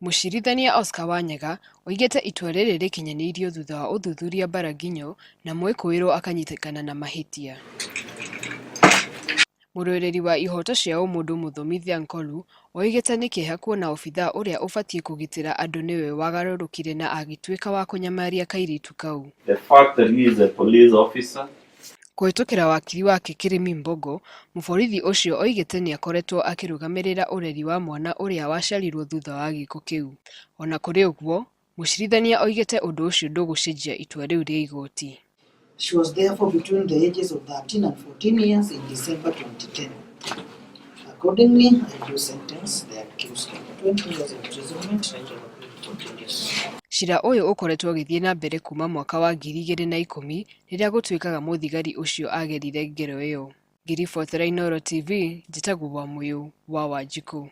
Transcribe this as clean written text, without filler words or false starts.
Mũcirithania Oscar Wanyaga oigĩte itua rĩrĩ rĩkinyanĩirio thutha wa ũthuthuria mbaraginyo na mwĩkũĩrwo akanyitikana na mahitia. Mũrũĩrĩri wa ihoto cia ũmũndũ Mũthomithia Nkolu oigĩte nĩ kĩeha kuona obithaa ũrĩa ũbatiĩ kũgitĩra andũ nĩwe wagarũrũkire na agĩtuĩka wa kũnyamaria kairitu kau. The fact that he is a police officer. Kũhĩtũkĩra wakiri wake Kirimi Mbogo, Muborithi ucio oigĩte nĩ akoretwo akĩrũgamĩrĩra ũreri wa mwana ũrĩa waciarirwo thutha wa gĩko kĩu. Ona kũrĩ ũguo, mũcirithania oigĩte ũndũ ũcio ndũgũcenjia itua rĩu rĩa Igooti. She was therefore between the ages of 13 and 14 years in December 2010. Accordingly, I do sentence the accused to 20 years imprisonment. Cira ũyũ ũkoretwo ũgĩthiĩ na mbere kuma mwaka wa 2010 rĩrĩa gũtuĩkaga mũthigari ũcio agerire ngero ĩyo. Ngiribotera Inooro TV, njĩtagwo wa Muyu wa Wanjikũ.